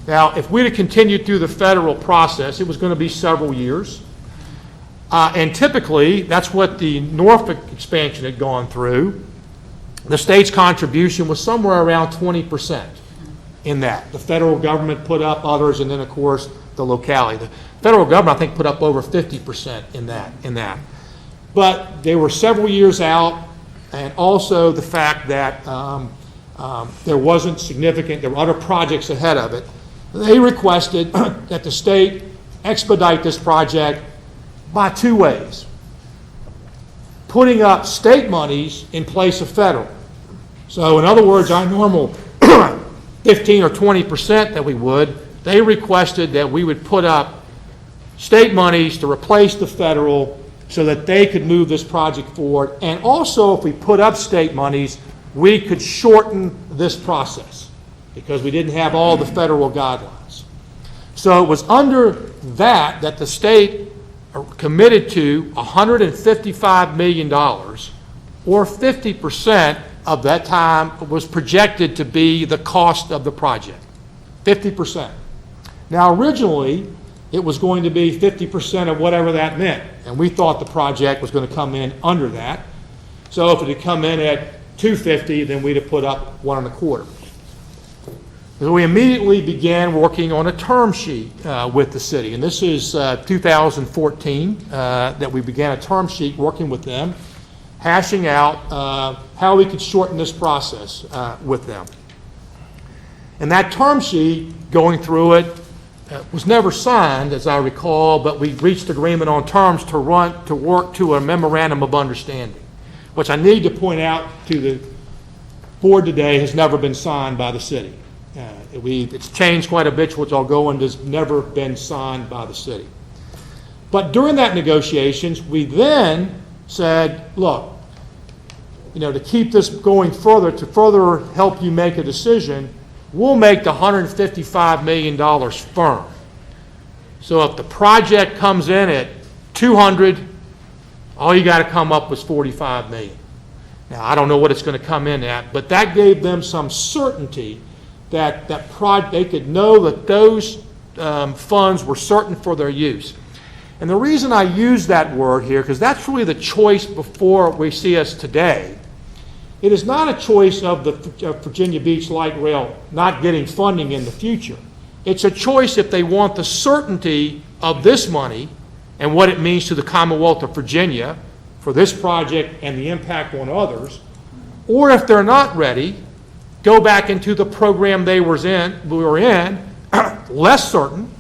Now, if we'd have continued through the federal process, it was going to be several years. And typically, that's what the Norfolk expansion had gone through. The state's contribution was somewhere around 20% in that. The federal government put up others, and then, of course, the locality. The federal government, I think, put up over 50% in that. But they were several years out, and also the fact that there wasn't significant, there were other projects ahead of it. They requested that the state expedite this project by two ways. Putting up state monies in place of federal. So in other words, our normal 15 or 20% that we would, they requested that we would put up state monies to replace the federal so that they could move this project forward. And also, if we put up state monies, we could shorten this process because we didn't have all the federal guidelines. So it was under that the state committed to $155 million, or 50% of that time was projected to be the cost of the project. 50%. Now, originally, it was going to be 50% of whatever that meant, and we thought the project was going to come in under that. So if it had come in at $250, then we'd have put up $125. So we immediately began working on a term sheet with the city, and this is 2014 that we began a term sheet working with them, hashing out how we could shorten this process with them. And that term sheet, going through it, was never signed, as I recall, but we reached agreement on terms to work to a memorandum of understanding, which I need to point out to the board today has never been signed by the city. It's changed quite a bit, which I'll go into, has never been signed by the city. But during that negotiations, we then said, look, to keep this going further, to further help you make a decision, we'll make the $155 million firm. So if the project comes in at 200, all you got to come up with $45 million. Now, I don't know what it's going to come in at, but that gave them some certainty that they could know that those funds were certain for their use. And the reason I use that word here, because that's really the choice before we see us today. It is not a choice of the Virginia Beach Light Rail not getting funding in the future. It's a choice if they want the certainty of this money and what it means to the Commonwealth of Virginia for this project and the impact on others, or if they're not ready, go back into the program we were in, less certain,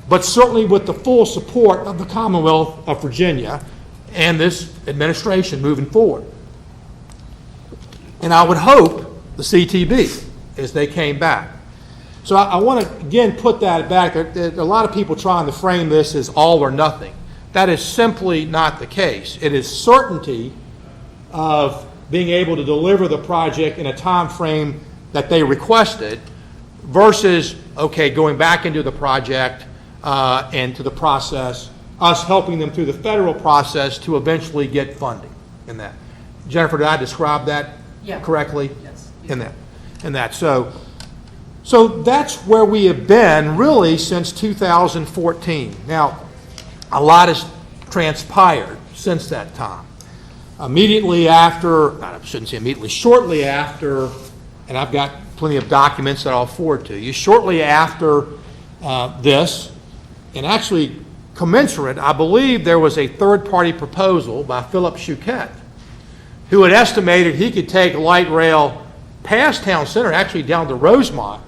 but certainly with the full support of the Commonwealth of Virginia and this administration moving forward. And I would hope the CTB as they came back. So I want to, again, put that back. There are a lot of people trying to frame this as all or nothing. That is simply not the case. It is certainty of being able to deliver the project in a time frame that they requested versus, okay, going back into the project and to the process, us helping them through the federal process to eventually get funding in that. Jennifer, did I describe that correctly? Yes. In that. So that's where we have been really since 2014. Now, a lot has transpired since that time. Immediately after, I shouldn't say immediately, shortly after, and I've got plenty of documents that I'll forward to you, shortly after this, and actually commensurate, I believe there was a third-party proposal by Philip Chouquet, who had estimated he could take light rail past town center, actually down to Rosemont,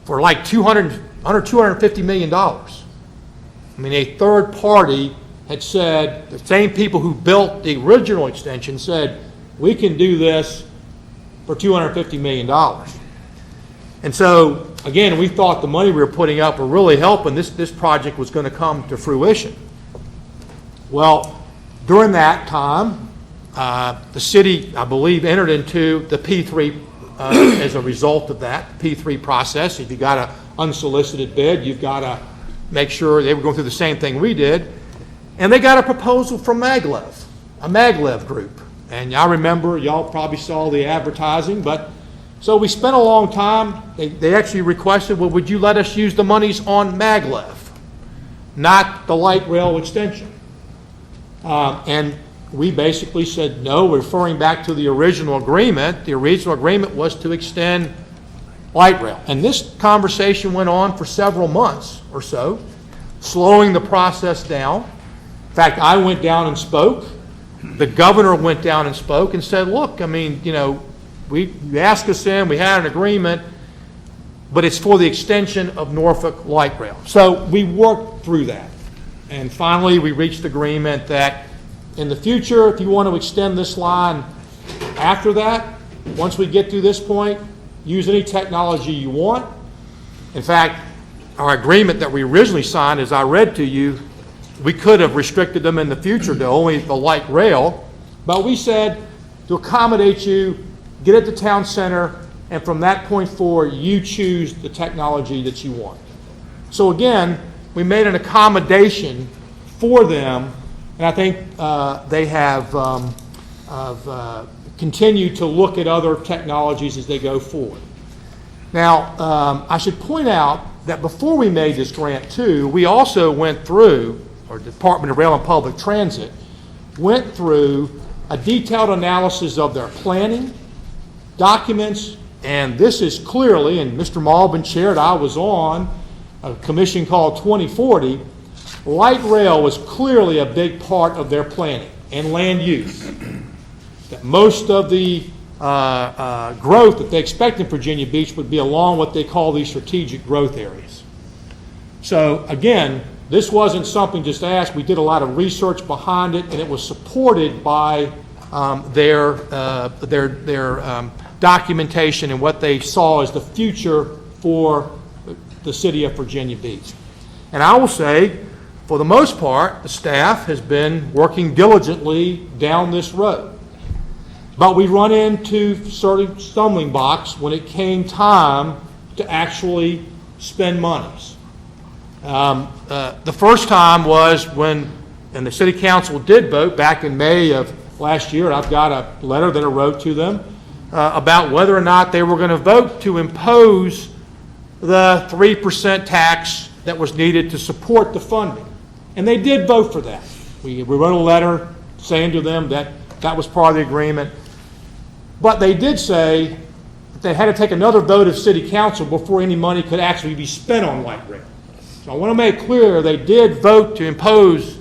for like under $250 million. I mean, a third party had said, the same people who built the original extension said, we can do this for $250 million. And so, again, we thought the money we were putting up were really helping. This project was going to come to fruition. Well, during that time, the city, I believe, entered into the P3 as a result of that P3 process. If you got an unsolicited bid, you've got to make sure they were going through the same thing we did. And they got a proposal from Maglev, a Maglev group. And I remember, y'all probably saw the advertising, but So we spent a long time. They actually requested, well, would you let us use the monies on maglev, not the light rail extension? And we basically said no, referring back to the original agreement. The original agreement was to extend light rail. And this conversation went on for several months or so, slowing the process down. In fact, I went down and spoke. The governor went down and spoke and said, look, I mean, you know, you asked us in, we had an agreement, but it's for the extension of Norfolk Light Rail. So we worked through that. And finally, we reached agreement that in the future, if you want to extend this line after that, once we get through this point, use any technology you want. In fact, our agreement that we originally signed, as I read to you, we could have restricted them in the future to only the light rail, but we said to accommodate you, get at the town center, and from that point forward, you choose the technology that you want. So again, we made an accommodation for them, and I think they have continued to look at other technologies as they go forward. Now, I should point out that before we made this grant too, we also went through, or Department of Rail and Public Transit, went through a detailed analysis of their planning, documents, and this is clearly, and Mr. Malbin chaired, I was on a commission called 2040, light rail was clearly a big part of their planning and land use. That most of the growth that they expect in Virginia Beach would be along what they call these strategic growth areas. So again, this wasn't something just asked. We did a lot of research behind it, and it was supported by their documentation and what they saw as the future for the city of Virginia Beach. And I will say, for the most part, the staff has been working diligently down this road. But we run into certain stumbling blocks when it came time to actually spend monies. The first time was when, and the city council did vote back in May of last year. I've got a letter that I wrote to them about whether or not they were going to vote to impose the 3% tax that was needed to support the funding. And they did vote for that. We wrote a letter saying to them that that was part of the agreement. But they did say that they had to take another vote of city council before any money could actually be spent on light rail. So I want to make clear they did vote to impose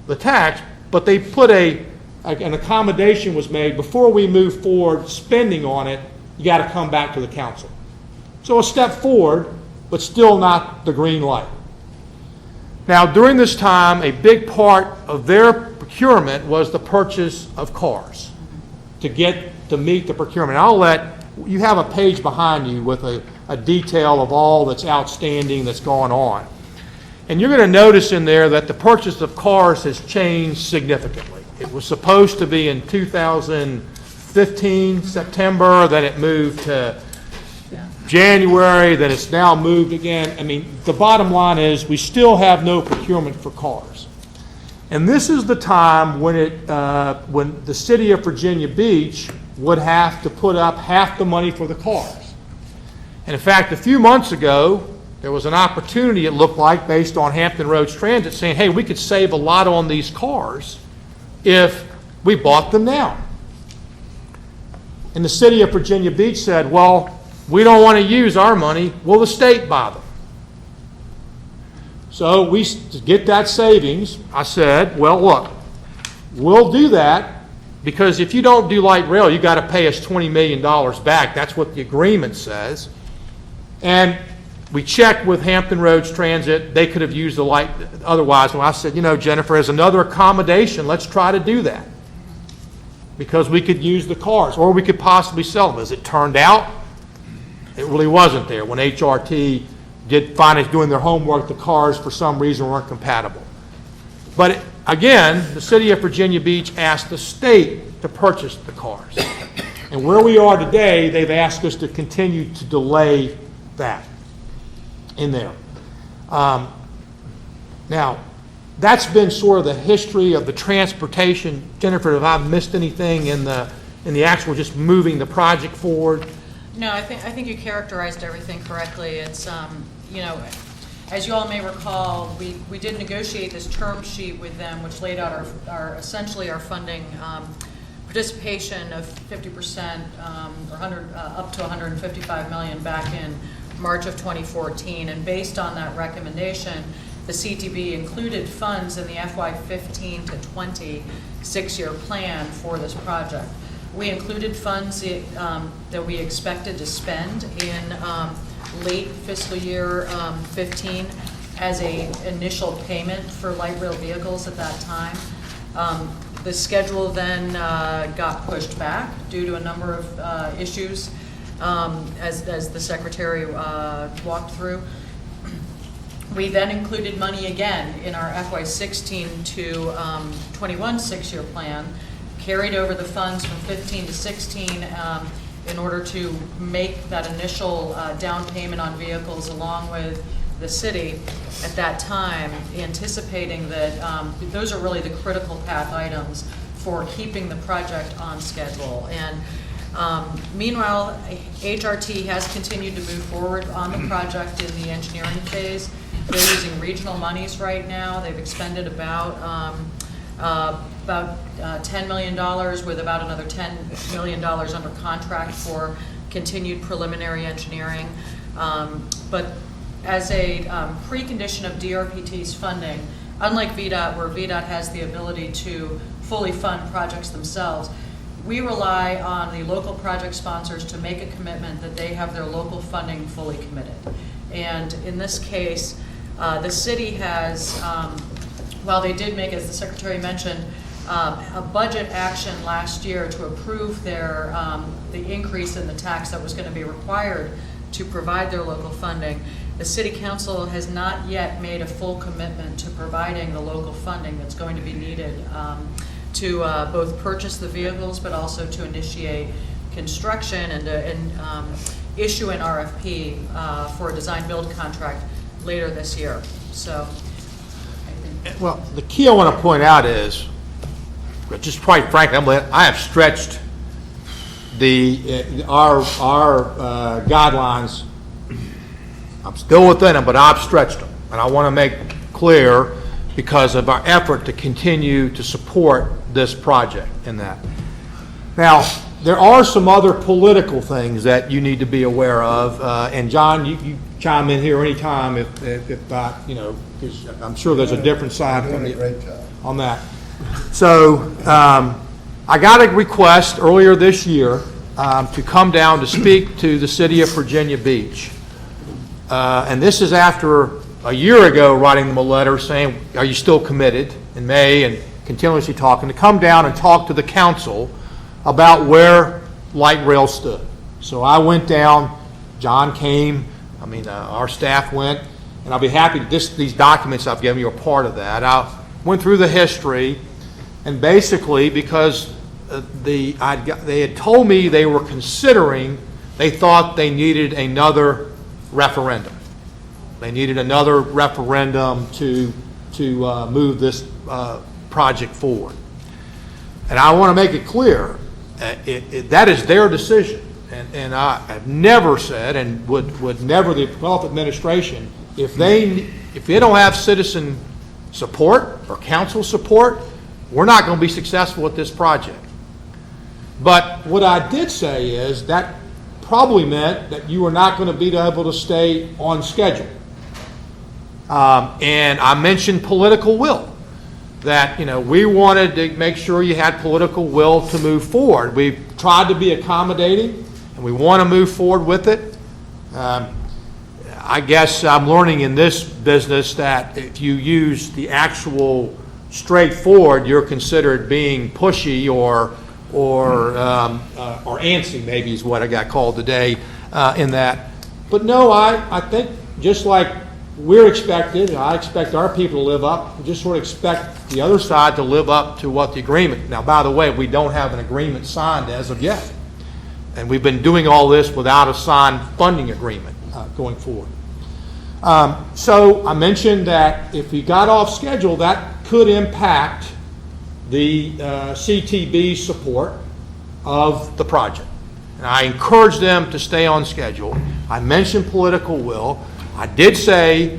the tax, but they put an accommodation was made before we move forward spending on it. You got to come back to the council. So a step forward, but still not the green light. Now, during this time, a big part of their procurement was the purchase of cars to meet the procurement. You have a page behind you with a detail of all that's outstanding that's going on. And you're going to notice in there that the purchase of cars has changed significantly. It was supposed to be in 2015, September, then it moved to January, then it's now moved again. I mean, the bottom line is we still have no procurement for cars. And this is the time when when the city of Virginia Beach would have to put up half the money for the cars. And in fact, a few months ago, there was an opportunity, it looked like, based on Hampton Roads Transit, saying, hey, we could save a lot on these cars if we bought them now. And the city of Virginia Beach said, well, we don't want to use our money. Will the state buy them? So to get that savings, I said, well, look, we'll do that because if you don't do light rail, you got to pay us $20 million back. That's what the agreement says. And we checked with Hampton Roads Transit. They could have used the light otherwise. Well, I said, Jennifer, as another accommodation, let's try to do that because we could use the cars or we could possibly sell them. As it turned out, it really wasn't there. When HRT did find it doing their homework, the cars for some reason weren't compatible. But again, the city of Virginia Beach asked the state to purchase the cars. And where we are today, they've asked us to continue to delay that in there. Now, that's been sort of the history of the transportation. Jennifer, have I missed anything in the actual just moving the project forward? No, I think you characterized everything correctly. It's, you know, as you all may recall, we did negotiate this term sheet with them, which laid out our essentially our funding participation of 50%, or 100, up to 155 million back in March of 2014. And based on that recommendation, the CTB included funds in the FY15 to 20 6-year plan for this project. We included funds that we expected to spend in late fiscal year 15 as a initial payment for light rail vehicles at that time. The schedule then got pushed back due to a number of issues as the Secretary walked through. We then included money again in our FY16 to 21 6-year plan, carried over the funds from 15 to 16 in order to make that initial down payment on vehicles along with the city at that time, anticipating that those are really the critical path items for keeping the project on schedule. And meanwhile, HRT has continued to move forward on the project in the engineering phase. They're using regional monies right now. They've expended about $10 million with about another $10 million under contract for continued preliminary engineering. But as a precondition of DRPT's funding, unlike VDOT, where VDOT has the ability to fully fund projects themselves, we rely on the local project sponsors to make a commitment that they have their local funding fully committed. And in this case, the city has, while they did make, as the Secretary mentioned, a budget action last year to approve their the increase in the tax that was going to be required to provide their local funding, the City Council has not yet made a full commitment to providing the local funding that's going to be needed to both purchase the vehicles, but also to initiate construction and issue an RFP for a design-build contract later this year. So, well, the key I want to point out is, just quite frankly, I have stretched our guidelines. I'm still within them, but I've stretched them, and I want to make clear because of our effort to continue to support this project in that. Now, there are some other political things that you need to be aware of, and John, you chime in here anytime if not, you know, because I'm sure there's a different side from on that. So I got a request earlier this year to come down to speak to the city of Virginia Beach. And this is after a year ago writing them a letter saying, are you still committed in May, and continuously talking, to come down and talk to the council about where light rail stood. So I went down, John came, our staff went, and I'll be happy, these documents I've given you are part of that. I went through the history, and basically because they had told me they were considering, they thought they needed another referendum. They needed another referendum to move this project forward. And I want to make it clear, that is their decision. And I have never said, and would never, the Commonwealth administration, if they don't have citizen support or council support, we're not going to be successful with this project. But what I did say is that probably meant that you were not going to be able to stay on schedule. And I mentioned political will, that we wanted to make sure you had political will to move forward. We've tried to be accommodating, and we want to move forward with it. I guess I'm learning in this business that if you use the actual straightforward, you're considered being pushy or antsy, maybe is what I got called today in that. But no, I think just like we're expected, and I expect our people to live up, we just sort of expect the other side to live up to what the agreement. Now, by the way, we don't have an agreement signed as of yet. And we've been doing all this without a signed funding agreement going forward. So I mentioned that if we got off schedule, that could impact the CTB support of the project. and I encouraged them to stay on schedule. I mentioned political will. I did say